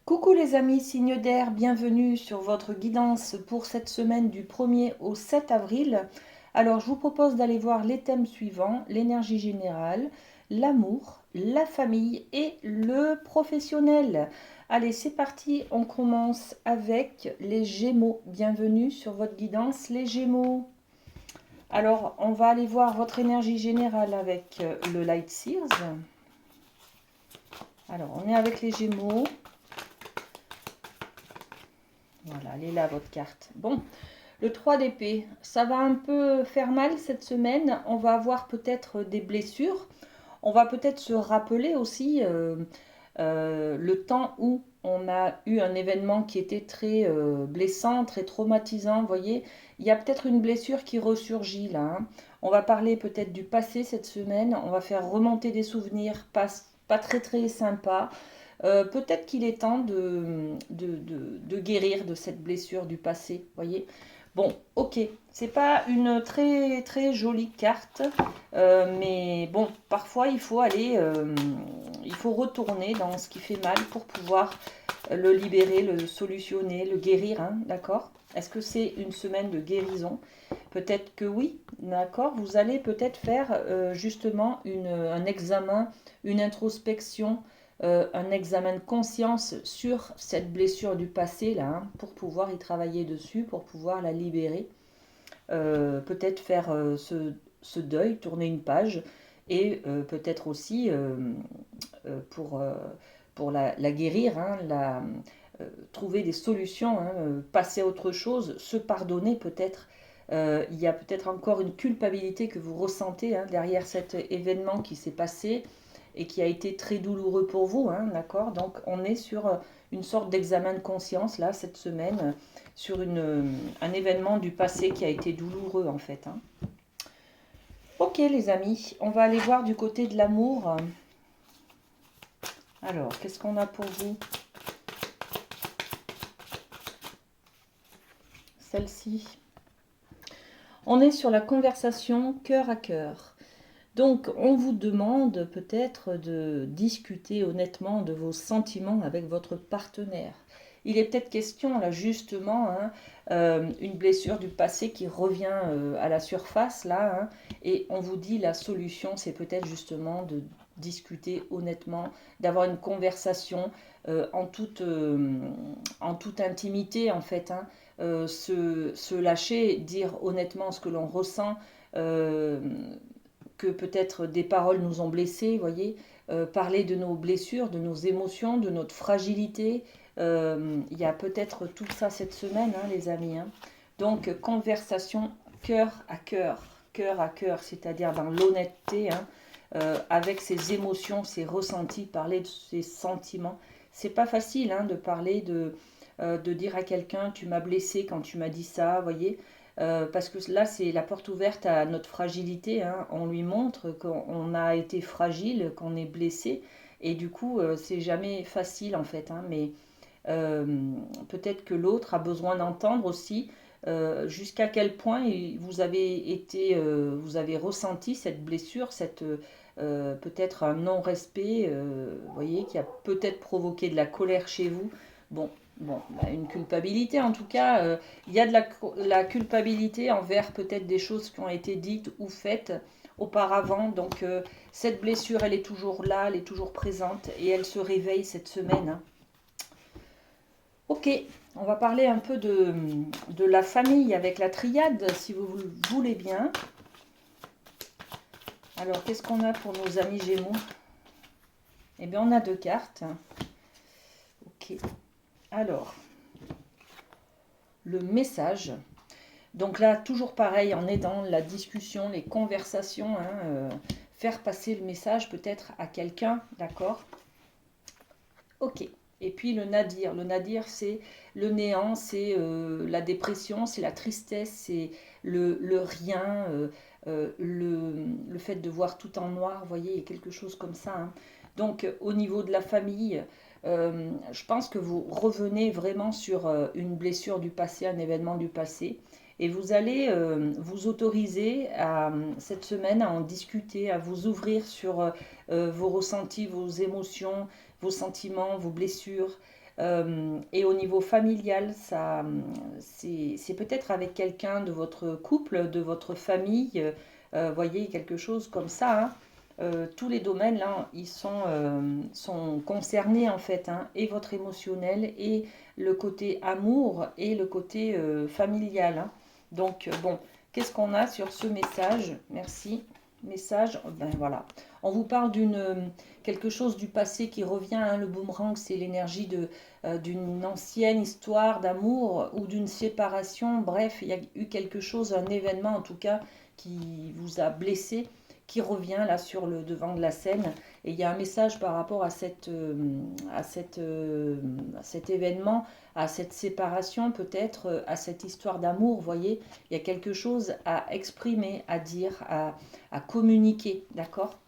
Coucou les amis, signe d'air, bienvenue sur votre guidance pour cette semaine du 1er au 7 avril. Alors je vous propose d'aller voir les thèmes suivants, l'énergie générale, l'amour, la famille et le professionnel. Allez, c'est parti, on commence avec les Gémeaux. Bienvenue sur votre guidance, les Gémeaux. Alors, on va aller voir votre énergie générale avec le Light Seers. Alors, on est avec les Gémeaux. Voilà, elle est là, votre carte. Bon, le 3 d'épée, ça va un peu faire mal cette semaine. On va avoir peut-être des blessures. On va peut-être se rappeler aussi le temps où on a eu un événement qui était très blessant, très traumatisant. Vous voyez, il y a peut-être une blessure qui ressurgit là, hein. On va parler peut-être du passé cette semaine. On va faire remonter des souvenirs pas très très sympas. Peut-être qu'il est temps de guérir de cette blessure du passé, voyez. Bon, ok, c'est pas une très très jolie carte, mais bon, parfois il faut retourner dans ce qui fait mal pour pouvoir le libérer, le solutionner, le guérir, hein, d'accord? Est-ce que c'est une semaine de guérison? Peut-être que oui, d'accord? Vous allez peut-être faire justement un examen, une introspection, un examen de conscience sur cette blessure du passé là, hein, pour pouvoir y travailler dessus, pour pouvoir la libérer. Peut-être faire ce deuil, tourner une page, et peut-être aussi pour, la guérir, hein, trouver des solutions, hein, passer à autre chose, se pardonner peut-être. Il y a peut-être encore une culpabilité que vous ressentez, hein, derrière cet événement qui s'est passé et qui a été très douloureux pour vous, hein, d'accord? Donc on est sur une sorte d'examen de conscience là cette semaine, sur un événement du passé qui a été douloureux en fait, hein. Ok les amis, on va aller voir du côté de l'amour. Alors, qu'est-ce qu'on a pour vous? Celle-ci. On est sur la conversation cœur à cœur. Donc, on vous demande peut-être de discuter honnêtement de vos sentiments avec votre partenaire. Il est peut-être question, là, justement, hein, une blessure du passé qui revient à la surface, là, hein, et on vous dit la solution, c'est peut-être justement de discuter honnêtement, d'avoir une conversation en toute intimité, en fait, hein, se lâcher, dire honnêtement ce que l'on ressent, euh, que peut-être des paroles nous ont blessés, voyez, parler de nos blessures, de nos émotions, de notre fragilité. Il y a peut-être tout ça cette semaine, hein, les amis, hein. Donc, conversation cœur à cœur, c'est-à-dire dans l'honnêteté, hein, avec ses émotions, ses ressentis, parler de ses sentiments. C'est pas facile, hein, de parler de dire à quelqu'un tu m'as blessé quand tu m'as dit ça, voyez. Parce que là, c'est la porte ouverte à notre fragilité, hein. On lui montre qu'on a été fragile, qu'on est blessé. Et du coup, c'est jamais facile en fait, hein. Mais euh, peut-être que l'autre a besoin d'entendre aussi jusqu'à quel point vous avez ressenti cette blessure, peut-être un non-respect, voyez, qui a peut-être provoqué de la colère chez vous. Bon, bah, une culpabilité en tout cas. Il y a de la culpabilité envers peut-être des choses qui ont été dites ou faites auparavant. Donc cette blessure, elle est toujours là, elle est toujours présente et elle se réveille cette semaine, hein. Ok, on va parler un peu de la famille avec la triade, si vous le voulez bien. Alors, qu'est-ce qu'on a pour nos amis Gémeaux? Eh bien, on a deux cartes. Ok. Alors, le message. Donc là, toujours pareil, on est dans la discussion, les conversations, hein, faire passer le message peut-être à quelqu'un, d'accord? Ok. Et puis le nadir. Le nadir, c'est le néant, c'est la dépression, c'est la tristesse, c'est le rien, le fait de voir tout en noir, vous voyez, il y a quelque chose comme ça, hein. Donc au niveau de la famille, je pense que vous revenez vraiment sur une blessure du passé, un événement du passé. Et vous allez vous autoriser cette semaine à en discuter, à vous ouvrir sur vos ressentis, vos émotions, vos sentiments, vos blessures. Et au niveau familial, ça, c'est peut-être avec quelqu'un de votre couple, de votre famille, voyez, quelque chose comme ça, hein. Tous les domaines là, ils sont concernés en fait, hein, et votre émotionnel, et le côté amour, et le côté familial, hein. Donc bon, qu'est-ce qu'on a sur ce message? Merci. Message, ben voilà. On vous parle quelque chose du passé qui revient, hein. Le boomerang, c'est l'énergie d'une ancienne histoire d'amour ou d'une séparation. Bref, il y a eu quelque chose, un événement en tout cas, qui vous a blessé, qui revient là sur le devant de la scène. Et il y a un message par rapport à cet événement, à cette séparation peut-être, à cette histoire d'amour. Vous voyez, il y a quelque chose à exprimer, à dire, à communiquer, d'accord?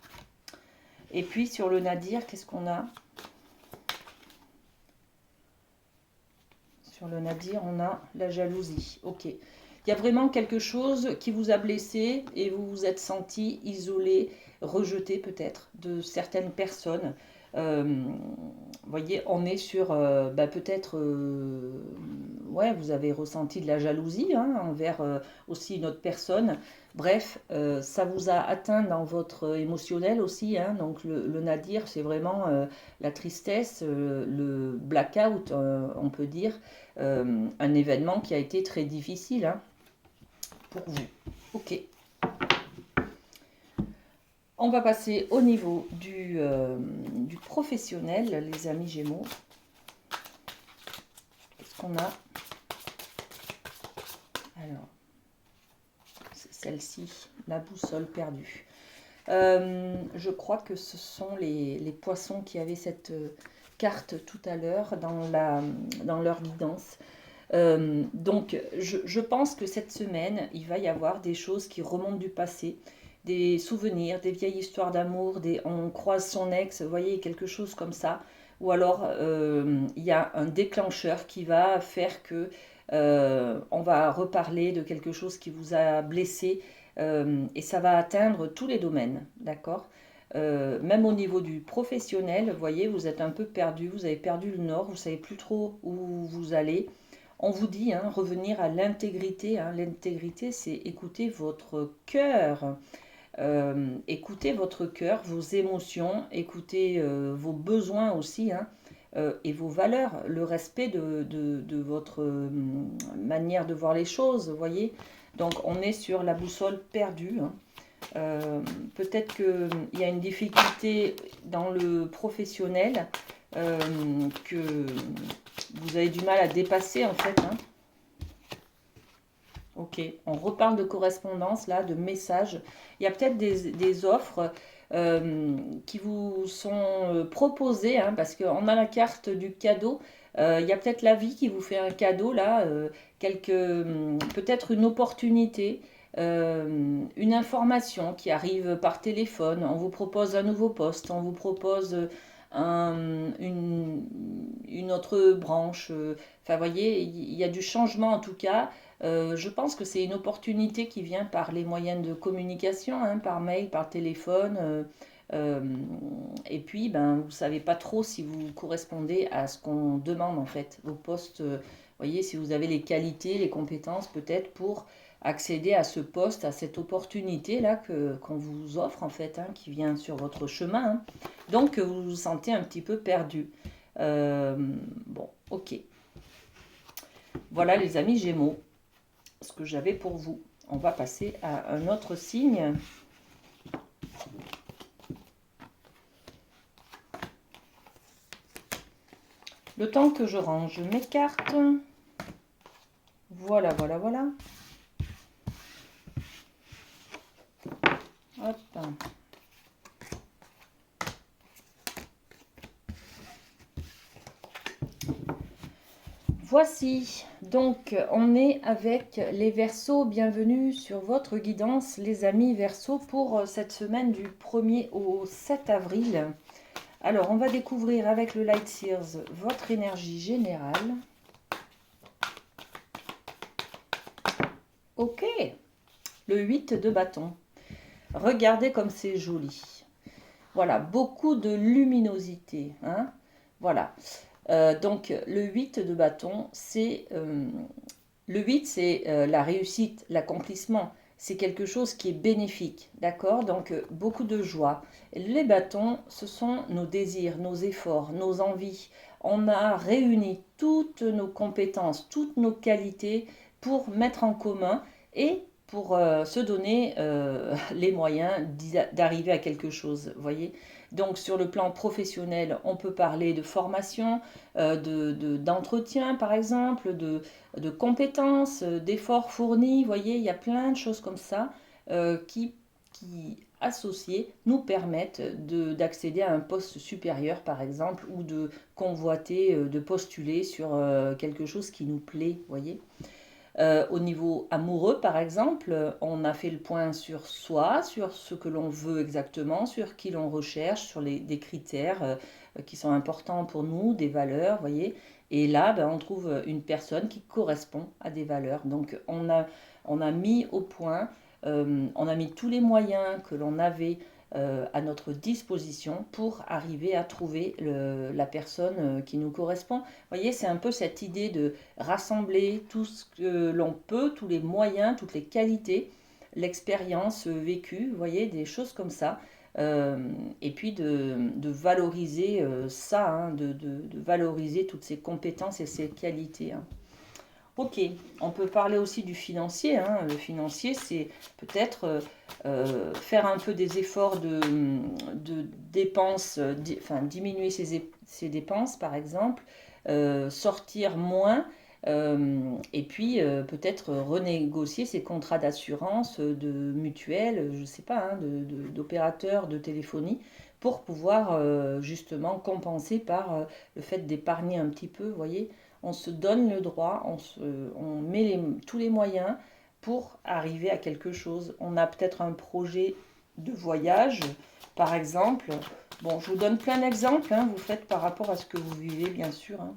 Et puis sur le nadir, qu'est-ce qu'on a? Sur le nadir, on a la jalousie. Ok. Il y a vraiment quelque chose qui vous a blessé et vous vous êtes senti isolé, rejeté peut-être de certaines personnes. Vous voyez, on est sur peut-être, ouais, vous avez ressenti de la jalousie, hein, envers aussi une autre personne. Bref, ça vous a atteint dans votre émotionnel aussi, hein. Donc le nadir, c'est vraiment la tristesse, le blackout, on peut dire, un événement qui a été très difficile, hein, pour vous. Ok. On va passer au niveau du professionnel, les amis Gémeaux. Qu'est-ce qu'on a? Alors, c'est celle-ci, la boussole perdue. Je crois que ce sont les poissons qui avaient cette carte tout à l'heure dans leur guidance. Donc, je pense que cette semaine, il va y avoir des choses qui remontent du passé, des souvenirs, des vieilles histoires d'amour, on croise son ex, vous voyez, quelque chose comme ça. Ou alors, il y a un déclencheur qui va faire que on va reparler de quelque chose qui vous a blessé, et ça va atteindre tous les domaines, d'accord? Même au niveau du professionnel, vous voyez, vous êtes un peu perdu, vous avez perdu le nord, vous ne savez plus trop où vous allez. On vous dit, hein, revenir à l'intégrité, hein. L'intégrité, c'est écouter votre cœur. Écoutez votre cœur, vos émotions, écoutez vos besoins aussi, hein, et vos valeurs, le respect de votre manière de voir les choses, vous voyez. Donc on est sur la boussole perdue, hein. Peut-être qu'il y a une difficulté dans le professionnel, que vous avez du mal à dépasser en fait, hein. Ok, on reparle de correspondance là, de messages. Il y a peut-être des offres qui vous sont proposées, hein, parce qu'on a la carte du cadeau. Il y a peut-être la vie qui vous fait un cadeau là, peut-être une opportunité, une information qui arrive par téléphone. On vous propose un nouveau poste, on vous propose une autre branche. Enfin, vous voyez, il y a du changement en tout cas. Je pense que c'est une opportunité qui vient par les moyens de communication, hein, par mail, par téléphone. Euh, et puis, ben, vous ne savez pas trop si vous correspondez à ce qu'on demande en fait, vos postes. Vous voyez, si vous avez les qualités, les compétences peut-être pour accéder à ce poste, à cette opportunité-là qu'on vous offre en fait, hein, qui vient sur votre chemin, hein. Donc, vous vous sentez un petit peu perdu. Bon, ok. Voilà les amis Gémeaux, ce que j'avais pour vous. On va passer à un autre signe. Le temps que je range mes cartes. Voilà, voilà, voilà. Hop. Voici, donc on est avec les Verseaux. Bienvenue sur votre guidance, les amis Verseaux, pour cette semaine du 1er au 7 avril. Alors, on va découvrir avec le Light Seers votre énergie générale. Ok, le 8 de bâton. Regardez comme c'est joli. Voilà, beaucoup de luminosité, hein. Voilà. Donc le 8 de bâton, c'est le 8, c'est la réussite, l'accomplissement. C'est quelque chose qui est bénéfique, d'accord? Donc beaucoup de joie. Les bâtons, ce sont nos désirs, nos efforts, nos envies. On a réuni toutes nos compétences, toutes nos qualités pour mettre en commun et pour se donner les moyens d'arriver à quelque chose, voyez. Donc sur le plan professionnel, on peut parler de formation, d'entretien par exemple, de compétences, d'efforts fournis. Vous voyez, il y a plein de choses comme ça qui associés, nous permettent d'accéder à un poste supérieur, par exemple, ou de convoiter, de postuler sur quelque chose qui nous plaît, vous voyez. Au niveau amoureux, par exemple, on a fait le point sur soi, sur ce que l'on veut exactement, sur qui l'on recherche, sur des critères qui sont importants pour nous, des valeurs, voyez. Et là, ben, on trouve une personne qui correspond à des valeurs. Donc, on a mis au point, on a mis tous les moyens que l'on avait à notre disposition pour arriver à trouver la personne qui nous correspond. Vous voyez, c'est un peu cette idée de rassembler tout ce que l'on peut, tous les moyens, toutes les qualités, l'expérience vécue, vous voyez, des choses comme ça. Et puis de valoriser ça, hein, de valoriser toutes ces compétences et ces qualités. Hein. Ok, on peut parler aussi du financier. Hein. Le financier, c'est peut-être faire un peu des efforts de dépenses, enfin diminuer ses dépenses par exemple, sortir moins, et puis peut-être renégocier ses contrats d'assurance, de mutuelle, je ne sais pas, hein, d'opérateurs de téléphonie, pour pouvoir justement compenser par le fait d'épargner un petit peu, vous voyez on se donne le droit, on met tous les moyens pour arriver à quelque chose. On a peut-être un projet de voyage, par exemple. Bon, je vous donne plein d'exemples, hein, vous faites par rapport à ce que vous vivez, bien sûr. Hein.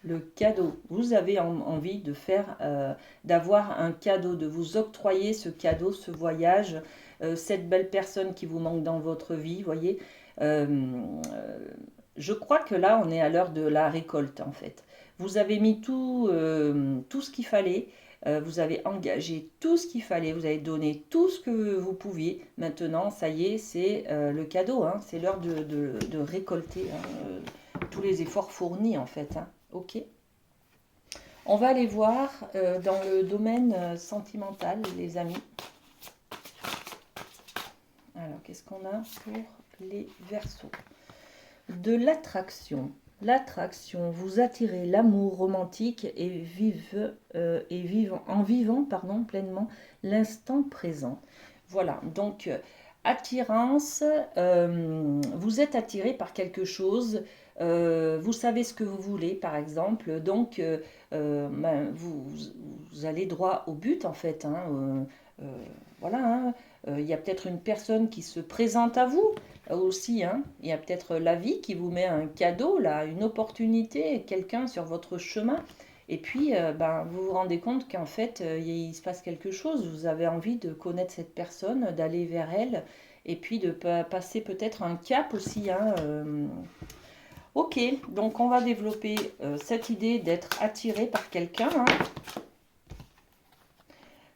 Le cadeau, vous avez envie de faire, d'avoir un cadeau, de vous octroyer ce cadeau, ce voyage, cette belle personne qui vous manque dans votre vie, voyez. Euh, je crois que là, on est à l'heure de la récolte, en fait. Vous avez mis tout ce qu'il fallait, vous avez engagé tout ce qu'il fallait, vous avez donné tout ce que vous pouviez. Maintenant, ça y est, c'est le cadeau, hein, c'est l'heure de récolter hein, tous les efforts fournis, en fait. Hein. Ok. On va aller voir dans le domaine sentimental, les amis. Alors, qu'est-ce qu'on a pour les Verseaux? De l'attraction. L'attraction, vous attirez l'amour romantique et en vivant pleinement l'instant présent. Voilà, donc attirance, vous êtes attiré par quelque chose, vous savez ce que vous voulez par exemple, donc ben, vous allez droit au but en fait. Hein, voilà, hein, il y a peut-être une personne qui se présente à vous aussi. Hein, il y a peut-être la vie qui vous met un cadeau, là, une opportunité, quelqu'un sur votre chemin. Et puis, ben, vous vous rendez compte qu'en fait, il se passe quelque chose. Vous avez envie de connaître cette personne, d'aller vers elle, et puis de passer peut-être un cap aussi. Hein, ok, donc on va développer cette idée d'être attiré par quelqu'un. Hein.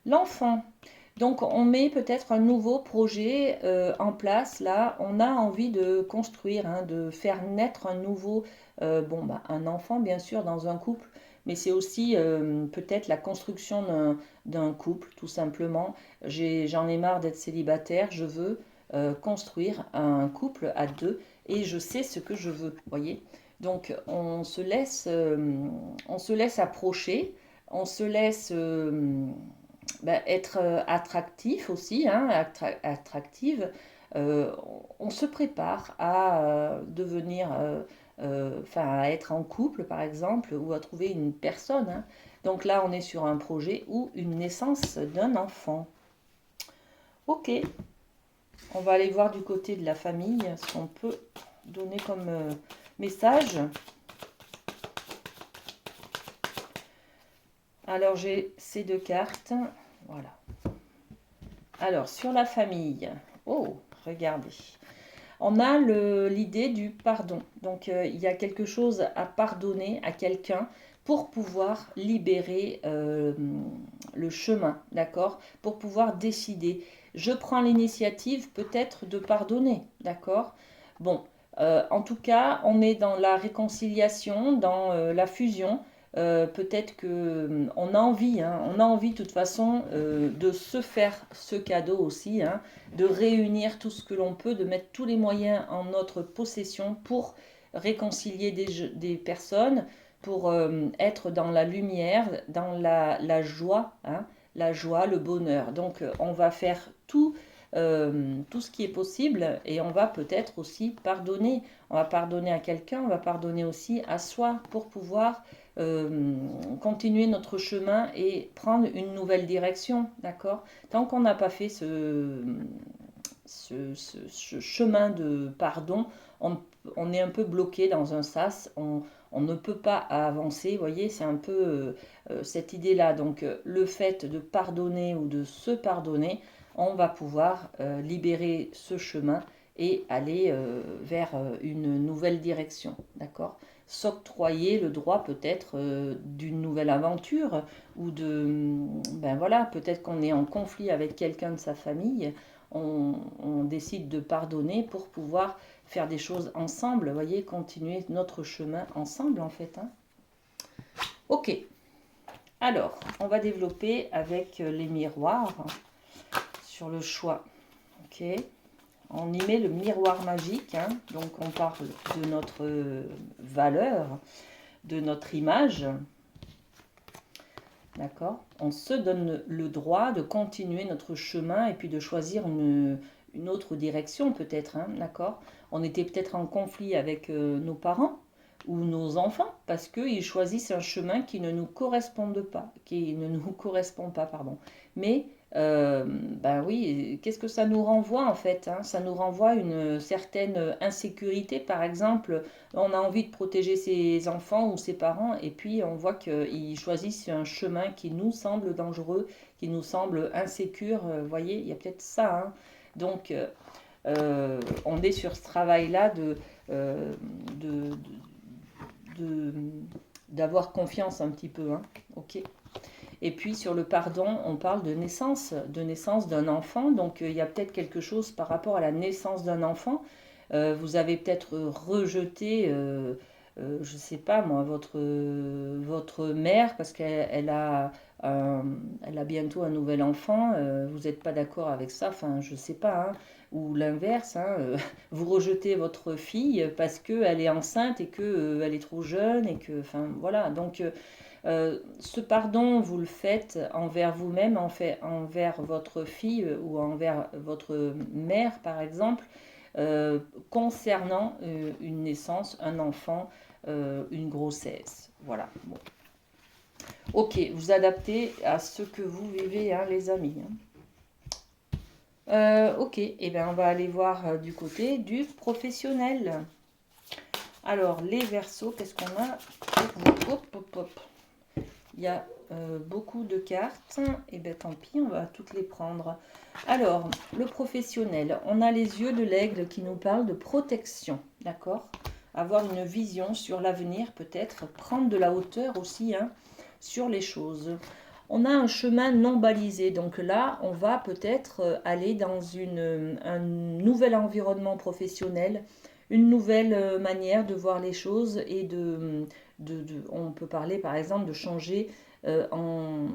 L'enfant. Donc on met peut-être un nouveau projet en place. Là, on a envie de construire, hein, de faire naître un nouveau, un enfant bien sûr dans un couple, mais c'est aussi peut-être la construction d'un couple, tout simplement. J'en ai marre d'être célibataire, je veux construire un couple à deux et je sais ce que je veux, voyez. Donc on se laisse approcher, on se laisse être attractif aussi, hein, attractive, on se prépare à devenir, à être en couple par exemple, ou à trouver une personne. Hein. Donc là, on est sur un projet ou une naissance d'un enfant. Ok, on va aller voir du côté de la famille ce qu'on peut donner comme message. Alors j'ai ces deux cartes. Voilà. Alors, sur la famille. Oh, regardez. On a l'idée du pardon. Donc, il y a quelque chose à pardonner à quelqu'un pour pouvoir libérer le chemin, d'accord? Pour pouvoir décider. Je prends l'initiative peut-être de pardonner, d'accord? Bon, en tout cas, on est dans la réconciliation, dans la fusion. Peut-être que on a envie, hein, on a envie de toute façon de se faire ce cadeau aussi, hein, de réunir tout ce que l'on peut, de mettre tous les moyens en notre possession pour réconcilier des personnes, pour être dans la lumière, dans la joie, hein, la joie, le bonheur. Donc on va faire tout ce qui est possible et on va peut-être aussi pardonner. On va pardonner à quelqu'un, on va pardonner aussi à soi pour pouvoir continuer notre chemin et prendre une nouvelle direction, d'accord? Tant qu'on n'a pas fait ce chemin de pardon, on est un peu bloqué dans un sas, on ne peut pas avancer, vous voyez, c'est un peu cette idée-là. Donc le fait de pardonner ou de se pardonner, on va pouvoir libérer ce chemin et aller vers une nouvelle direction, d'accord? S'octroyer le droit peut-être d'une nouvelle aventure ou ben voilà, peut-être qu'on est en conflit avec quelqu'un de sa famille, on décide de pardonner pour pouvoir faire des choses ensemble, vous voyez, continuer notre chemin ensemble en fait, hein. Ok, alors on va développer avec les miroirs sur le choix, ok. On y met le miroir magique, hein. Donc on parle de notre valeur, de notre image, d'accord? On se donne le droit de continuer notre chemin et puis de choisir une autre direction peut-être, hein, d'accord? On était peut-être en conflit avec nos parents ou nos enfants parce qu'ils choisissent un chemin qui ne nous correspond pas, pardon. Mais ben oui, qu'est-ce que ça nous renvoie en fait, hein? Ça nous renvoie une certaine insécurité, par exemple. On a envie de protéger ses enfants ou ses parents et puis on voit qu'ils choisissent un chemin qui nous semble dangereux, qui nous semble insécure. Vous voyez, il y a peut-être ça, hein. Donc, on est sur ce travail-là de, de, d'avoir confiance un petit peu, hein. Ok. Et puis sur le pardon, on parle de naissance d'un enfant. Donc il y a peut-être quelque chose par rapport à la naissance d'un enfant. Vous avez peut-être rejeté, je ne sais pas moi, votre mère parce elle a bientôt un nouvel enfant. Vous n'êtes pas d'accord avec ça, enfin je ne sais pas, hein. Ou l'inverse, hein, vous rejetez votre fille parce qu'elle est enceinte et qu'elle est trop jeune et que, enfin voilà. Donc ce pardon, vous le faites envers vous-même, envers votre fille ou envers votre mère, par exemple, concernant une naissance, un enfant, une grossesse. Voilà. Bon. Ok, vous adaptez à ce que vous vivez, hein, les amis, hein. Ok, et eh bien on va aller voir du côté du professionnel. Alors, les Verseaux, qu'est-ce qu'on a? Hop, hop, hop. Il y a beaucoup de cartes, et bien tant pis, on va toutes les prendre. Alors, le professionnel, on a les yeux de l'aigle qui nous parlent de protection, d'accord? Avoir une vision sur l'avenir peut-être, prendre de la hauteur aussi, hein, sur les choses. On a un chemin non balisé, donc là, on va peut-être aller dans un nouvel environnement professionnel, une nouvelle manière de voir les choses et on peut parler par exemple de changer, on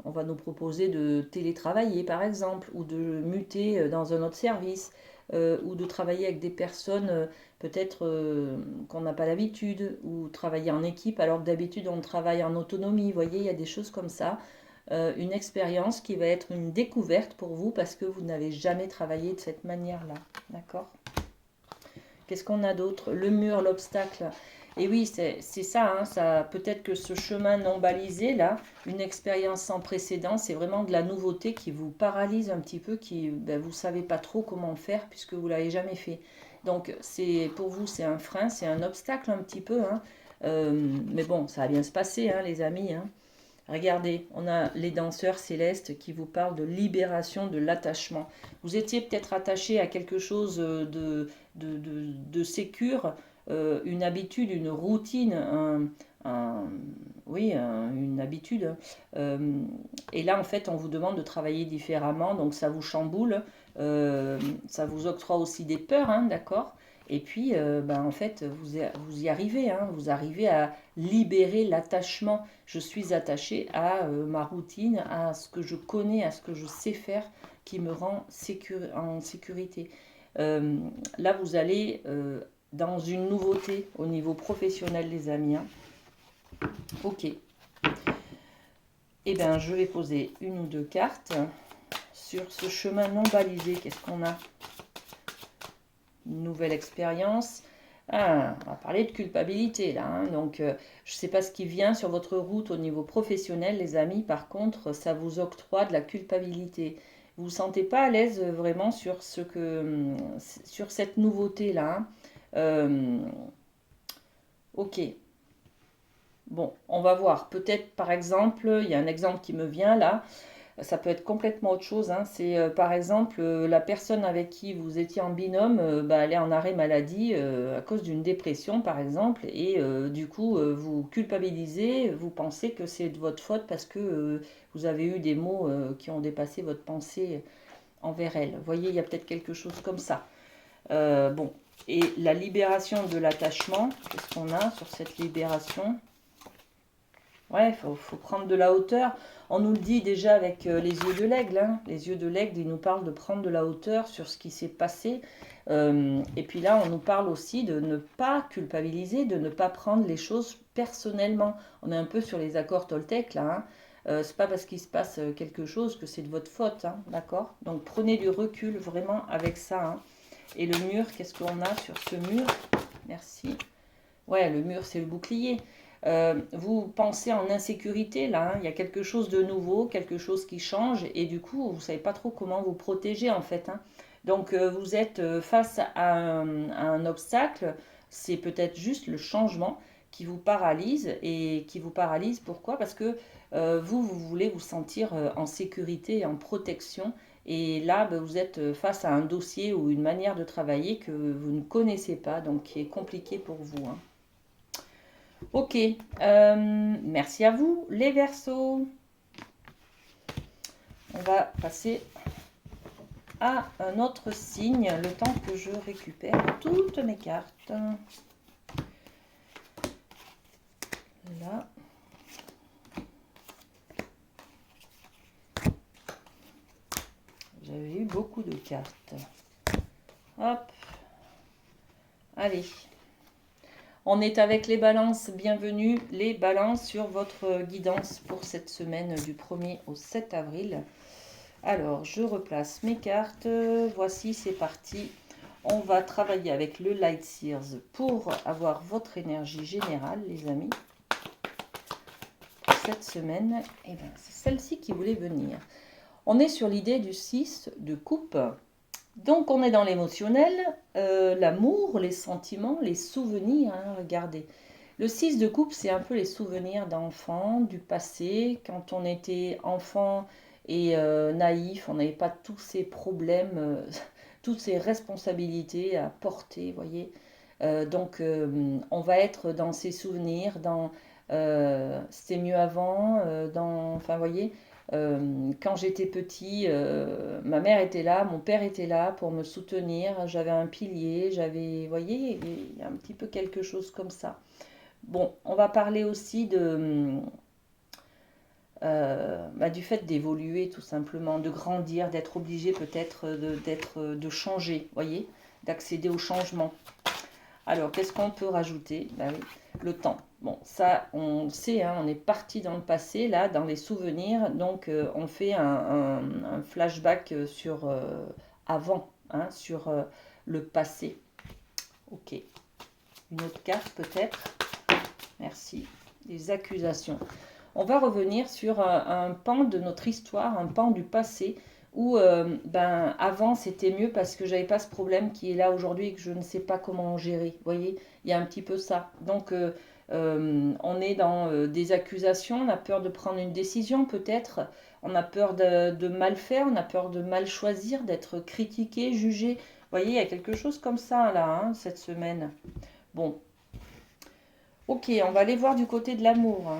va nous proposer de télétravailler par exemple, ou de muter dans un autre service, ou de travailler avec des personnes peut-être qu'on n'a pas l'habitude, ou travailler en équipe alors que d'habitude on travaille en autonomie. Vous voyez, il y a des choses comme ça. Une expérience qui va être une découverte pour vous parce que vous n'avez jamais travaillé de cette manière-là. D'accord? Qu'est-ce qu'on a d'autre? Le mur, l'obstacle. Et oui, c'est ça, hein, ça. Peut-être que ce chemin non balisé, là, une expérience sans précédent, c'est vraiment de la nouveauté qui vous paralyse un petit peu, ben, vous ne savez pas trop comment faire puisque vous ne l'avez jamais fait. Donc, pour vous, c'est un frein, c'est un obstacle un petit peu, hein. Mais bon, ça va bien se passer, hein, les amis, hein. Regardez, on a les danseurs célestes qui vous parlent de libération de l'attachement. Vous étiez peut-être attaché à quelque chose de sécure, une habitude, une routine, un- oui, une habitude. Euh, et là, en fait, on vous demande de travailler différemment, donc ça vous chamboule, ça vous octroie aussi des peurs, hein, d'accord? Et puis, ben, en fait, vous y arrivez, hein, vous arrivez à libérer l'attachement. Je suis attachée à ma routine, à ce que je connais, à ce que je sais faire, qui me rend en sécurité. Euh, Là, vous allez dans une nouveauté au niveau professionnel, les amis, hein. Ok. Eh bien, je vais poser une ou deux cartes sur ce chemin non balisé. Qu'est-ce qu'on a? Une nouvelle expérience. Ah, on va parler de culpabilité là, hein. Donc, je ne sais pas ce qui vient sur votre route au niveau professionnel, les amis. Par contre, ça vous octroie de la culpabilité. Vous ne vous sentez pas à l'aise vraiment sur cette nouveauté là, hein. Euh, ok. Bon, on va voir. Peut-être par exemple, il y a un exemple qui me vient là. Ça peut être complètement autre chose, hein. C'est par exemple la personne avec qui vous étiez en binôme, bah, elle est en arrêt maladie à cause d'une dépression par exemple, et du coup vous culpabilisez, vous pensez que c'est de votre faute parce que vous avez eu des mots qui ont dépassé votre pensée envers elle. Vous voyez, il y a peut-être quelque chose comme ça. Bon, et la libération de l'attachement, qu'est-ce qu'on a sur cette libération? Ouais, faut prendre de la hauteur. On nous le dit déjà avec les yeux de l'aigle, hein. Les yeux de l'aigle, ils nous parlent de prendre de la hauteur sur ce qui s'est passé. Et puis là, on nous parle aussi de ne pas culpabiliser, de ne pas prendre les choses personnellement. On est un peu sur les accords Toltec, là, hein. C'est pas parce qu'il se passe quelque chose que c'est de votre faute, hein, d'accord? Donc prenez du recul vraiment avec ça, hein. Et le mur, qu'est-ce qu'on a sur ce mur? Merci. Ouais, le mur, c'est le bouclier. Vous pensez en insécurité là, hein. Il y a quelque chose de nouveau, quelque chose qui change, et du coup, vous ne savez pas trop comment vous protéger en fait, hein. Donc, vous êtes face à un obstacle, c'est peut-être juste le changement qui vous paralyse, et qui vous paralyse pourquoi? Parce que vous voulez vous sentir en sécurité, en protection, et là, ben, vous êtes face à un dossier ou une manière de travailler que vous ne connaissez pas, donc qui est compliqué pour vous, hein. Ok, merci à vous, les Verseaux. On va passer à un autre signe, le temps que je récupère toutes mes cartes. Là. J'avais eu beaucoup de cartes. Hop. Allez. On est avec les balances. Bienvenue les balances sur votre guidance pour cette semaine du 1er au 7 avril. Alors, je replace mes cartes. Voici, c'est parti. On va travailler avec le Light Sears pour avoir votre énergie générale, les amis. Pour cette semaine, eh bien, c'est celle-ci qui voulait venir. On est sur l'idée du 6 de coupe. Donc, on est dans l'émotionnel, l'amour, les sentiments, les souvenirs, hein, regardez. Le 6 de coupe, c'est un peu les souvenirs d'enfants, du passé, quand on était enfant et naïf, on n'avait pas tous ces problèmes, toutes ces responsabilités à porter, vous voyez. Donc, on va être dans ces souvenirs, dans c'était mieux avant, enfin, vous voyez, quand j'étais petit, ma mère était là, mon père était là pour me soutenir, j'avais un pilier, vous voyez, il y a un petit peu quelque chose comme ça. Bon, on va parler aussi du fait d'évoluer tout simplement, de grandir, d'être obligé peut-être de changer, voyez, d'accéder au changement. Alors, qu'est-ce qu'on peut rajouter? Ben oui, le temps. Bon, ça, on le sait, hein, on est parti dans le passé, là, dans les souvenirs. Donc, on fait un flashback sur avant, hein, sur le passé. Ok. Une autre carte, peut-être. Merci. Les accusations. On va revenir sur un pan de notre histoire, un pan du passé, où ben, avant c'était mieux parce que j'avais pas ce problème qui est là aujourd'hui et que je ne sais pas comment gérer. Vous voyez, il y a un petit peu ça. Donc On est dans des accusations, on a peur de prendre une décision peut-être, on a peur de mal faire, on a peur de mal choisir, d'être critiqué, jugé. Vous voyez, il y a quelque chose comme ça là, hein, cette semaine. Bon, ok, on va aller voir du côté de l'amour.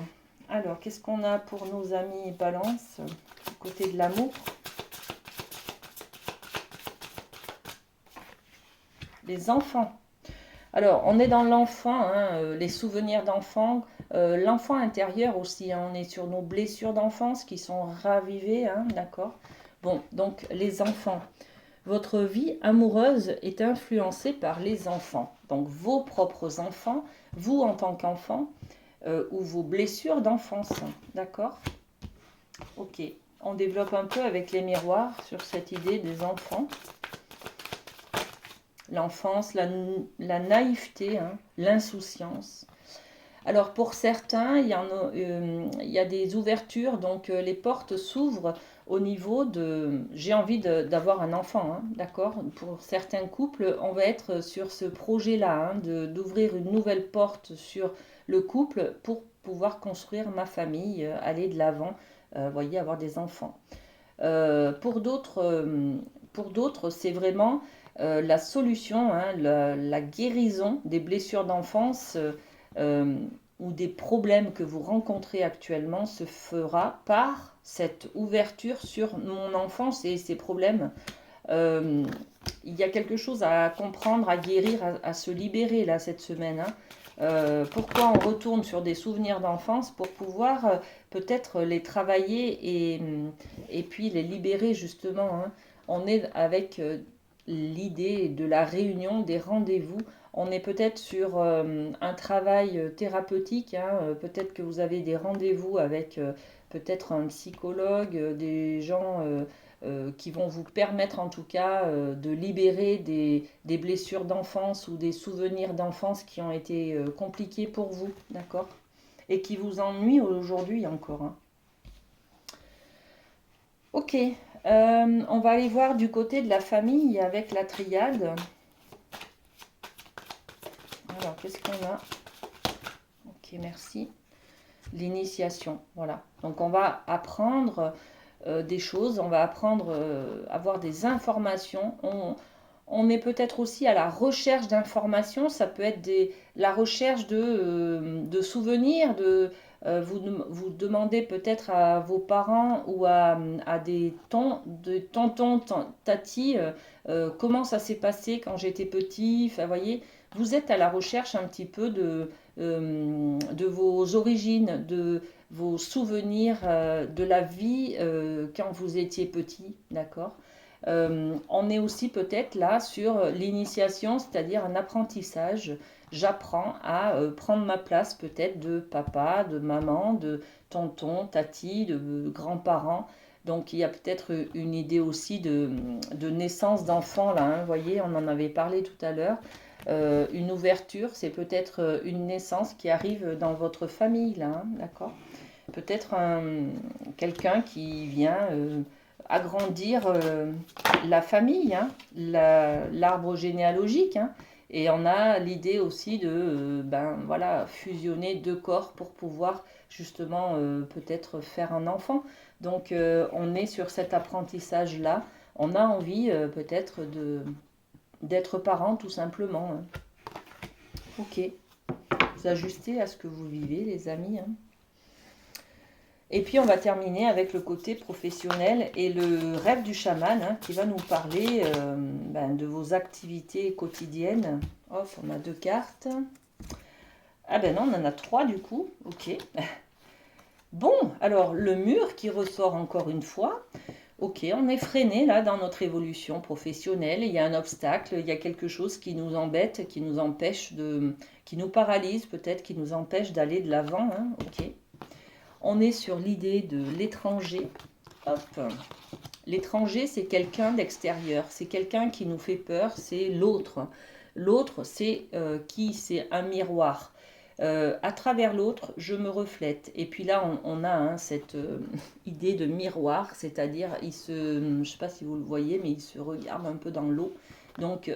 Alors, qu'est-ce qu'on a pour nos amis Balance, du côté de l'amour? Les enfants. Alors, on est dans l'enfant, hein, les souvenirs d'enfant, l'enfant intérieur aussi, hein, on est sur nos blessures d'enfance qui sont ravivées, hein, d'accord? Bon, donc les enfants. Votre vie amoureuse est influencée par les enfants. Donc vos propres enfants, vous en tant qu'enfant, ou vos blessures d'enfance, d'accord? Ok, on développe un peu avec les miroirs sur cette idée des enfants. L'enfance, la naïveté, hein, l'insouciance. Alors pour certains, il y a des ouvertures, donc les portes s'ouvrent au niveau de j'ai envie d'avoir un enfant, hein, d'accord? Pour certains couples, on va être sur ce projet-là, hein, d'ouvrir une nouvelle porte sur le couple pour pouvoir construire ma famille, aller de l'avant, voyez, avoir des enfants. Pour d'autres, c'est vraiment la solution, hein, la guérison des blessures d'enfance euh, ou des problèmes que vous rencontrez actuellement se fera par cette ouverture sur mon enfance et ses problèmes. Euh, il y a quelque chose à comprendre, à guérir, à se libérer là cette semaine, hein. Pourquoi on retourne sur des souvenirs d'enfance pour pouvoir peut-être les travailler et puis les libérer justement, hein. On est avec l'idée de la réunion, des rendez-vous. On est peut-être sur un travail thérapeutique, hein. Peut-être que vous avez des rendez-vous avec peut-être un psychologue, des gens qui vont vous permettre en tout cas de libérer des blessures d'enfance ou des souvenirs d'enfance qui ont été compliqués pour vous, d'accord? Et qui vous ennuient aujourd'hui encore, hein. Ok, on va aller voir du côté de la famille avec la triade. Alors, qu'est-ce qu'on a? Ok, merci. L'initiation, voilà. Donc, on va apprendre des choses, on va apprendre, avoir des informations. On est peut-être aussi à la recherche d'informations, ça peut être la recherche de souvenirs, vous demandez peut-être à vos parents ou à des tontons, tatis, comment ça s'est passé quand j'étais petit. Enfin, voyez, vous êtes à la recherche un petit peu de vos origines, de vos souvenirs de la vie quand vous étiez petit, d'accord? On est aussi peut-être là sur l'initiation, c'est-à-dire un apprentissage. J'apprends à prendre ma place peut-être de papa, de maman, de tonton, tati, de grands-parents. Donc il y a peut-être une idée aussi de naissance d'enfant là, hein. Vous voyez, on en avait parlé tout à l'heure. Une ouverture, c'est peut-être une naissance qui arrive dans votre famille là, hein, d'accord? Peut-être quelqu'un qui vient agrandir la famille, hein, l'arbre généalogique, hein. Et on a l'idée aussi de ben, voilà, fusionner deux corps pour pouvoir justement peut-être faire un enfant. Donc on est sur cet apprentissage-là. On a envie peut-être d'être parent tout simplement, hein. Ok, vous ajustez à ce que vous vivez les amis, hein. Et puis on va terminer avec le côté professionnel et le rêve du chaman, hein, qui va nous parler ben, de vos activités quotidiennes. Hop, on a 2 cartes. Ah ben non, on en a 3 du coup. Ok. Bon, alors le mur qui ressort encore une fois. Ok, on est freiné là dans notre évolution professionnelle. Il y a un obstacle, il y a quelque chose qui nous embête, qui nous empêche qui nous paralyse peut-être, qui nous empêche d'aller de l'avant, hein. Ok. On est sur l'idée de l'étranger. Hop. L'étranger, c'est quelqu'un d'extérieur, c'est quelqu'un qui nous fait peur, c'est l'autre. L'autre, c'est qui? C'est un miroir. À travers l'autre, je me reflète. Et puis là, on a hein, cette idée de miroir, c'est-à-dire, je ne sais pas si vous le voyez, mais il se regarde un peu dans l'eau. Donc,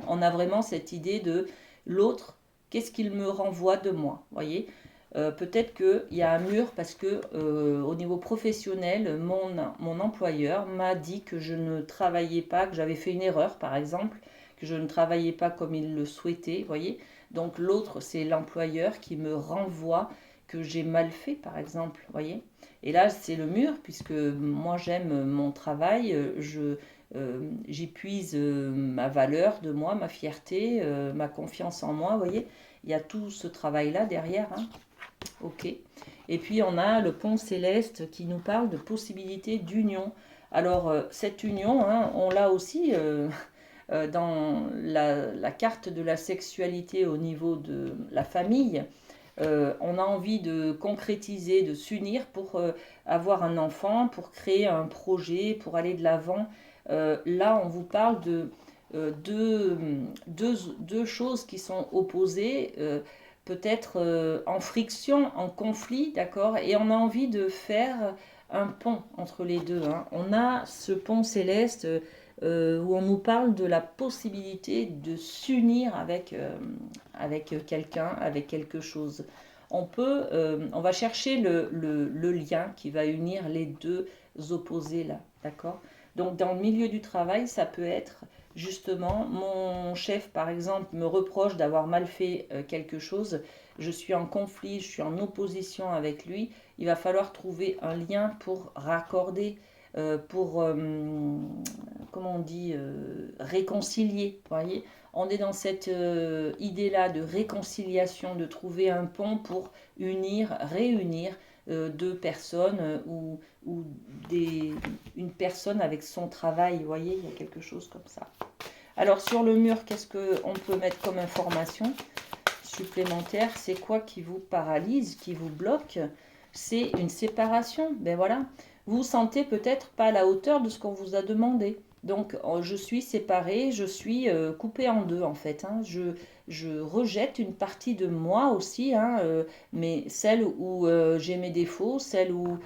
on a vraiment cette idée de l'autre qu'est-ce qu'il me renvoie de moi, voyez. Peut-être qu'il y a un mur parce que au niveau professionnel, mon employeur m'a dit que je ne travaillais pas, que j'avais fait une erreur par exemple, que je ne travaillais pas comme il le souhaitait, voyez. Donc l'autre, c'est l'employeur qui me renvoie que j'ai mal fait par exemple, voyez. Et là, c'est le mur puisque moi j'aime mon travail, j'y puise ma valeur de moi, ma fierté, ma confiance en moi, voyez. Il y a tout ce travail-là derrière, hein. Ok. Et puis on a le pont céleste qui nous parle de possibilité d'union. Alors cette union, hein, on l'a aussi dans la carte de la sexualité au niveau de la famille. On a envie de concrétiser, de s'unir pour avoir un enfant, pour créer un projet, pour aller de l'avant. Là, on vous parle de deux choses qui sont opposées. Peut-être en friction, en conflit, d'accord. Et on a envie de faire un pont entre les deux, hein. On a ce pont céleste où on nous parle de la possibilité de s'unir avec quelqu'un, avec quelque chose. On va chercher le lien qui va unir les deux opposés là, d'accord. Donc dans le milieu du travail, ça peut être justement, mon chef, par exemple, me reproche d'avoir mal fait quelque chose, je suis en conflit, je suis en opposition avec lui, il va falloir trouver un lien pour raccorder, pour, comment on dit, réconcilier, vous voyez. On est dans cette idée-là de réconciliation, de trouver un pont pour unir, réunir deux personnes ou une personne avec son travail, vous voyez, il y a quelque chose comme ça. Alors sur le mur, qu'est-ce qu'on peut mettre comme information supplémentaire? C'est quoi qui vous paralyse, qui vous bloque? C'est une séparation, ben voilà. Vous vous sentez peut-être pas à la hauteur de ce qu'on vous a demandé. Donc je suis séparée, je suis coupée en deux en fait, hein. Je rejette une partie de moi aussi, hein, mais celle où j'ai mes défauts, celle où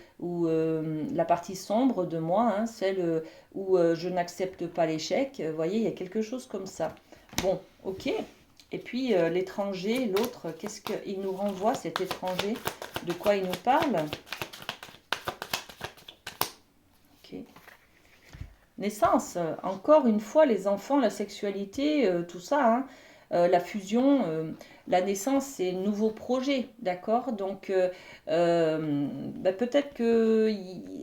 la partie sombre de moi, hein, celle où je n'accepte pas l'échec. Vous voyez, il y a quelque chose comme ça. Bon, ok. Et puis l'étranger, l'autre, qu'est-ce qu'il nous renvoie cet étranger? De quoi il nous parle? Ok. Naissance, encore une fois, les enfants, la sexualité, tout ça, hein, la fusion, la naissance, c'est un nouveau projet, d'accord. Donc, bah, peut-être que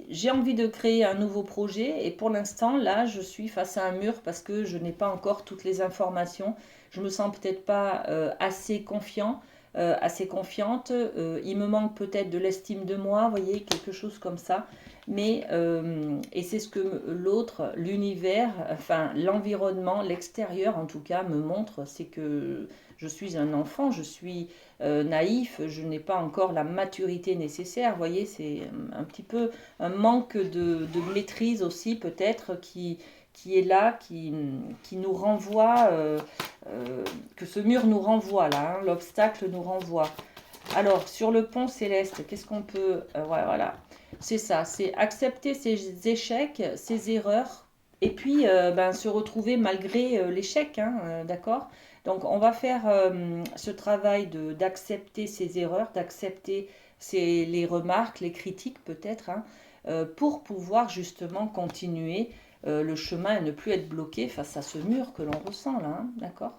j'ai envie de créer un nouveau projet et pour l'instant, là, je suis face à un mur parce que je n'ai pas encore toutes les informations. Je me sens peut-être pas assez confiant, assez confiante. Il me manque peut-être de l'estime de moi, vous voyez, quelque chose comme ça. Mais, et c'est ce que l'autre, l'univers, enfin l'environnement, l'extérieur en tout cas me montre, c'est que je suis un enfant, je suis naïf, je n'ai pas encore la maturité nécessaire. Vous voyez, c'est un petit peu un manque de maîtrise aussi peut-être qui est là, qui nous renvoie, que ce mur nous renvoie là, hein, l'obstacle nous renvoie. Alors, sur le pont céleste, qu'est-ce qu'on peut... ouais, voilà, c'est ça, c'est accepter ses échecs, ses erreurs, et puis ben, se retrouver malgré l'échec, hein, d'accord. Donc, on va faire ce travail d'accepter ses erreurs, d'accepter les remarques, les critiques peut-être, hein, pour pouvoir justement continuer le chemin et ne plus être bloqué face à ce mur que l'on ressent là, hein, d'accord.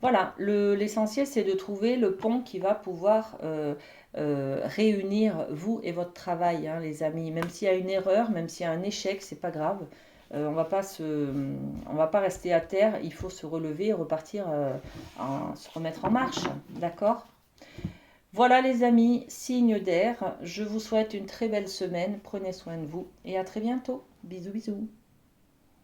Voilà, l'essentiel c'est de trouver le pont qui va pouvoir réunir vous et votre travail, hein, les amis. Même s'il y a une erreur, même s'il y a un échec, c'est pas grave. On va pas rester à terre, il faut se relever et repartir, se remettre en marche, d'accord? Voilà les amis, signe d'air, je vous souhaite une très belle semaine, prenez soin de vous et à très bientôt. Bisous bisous.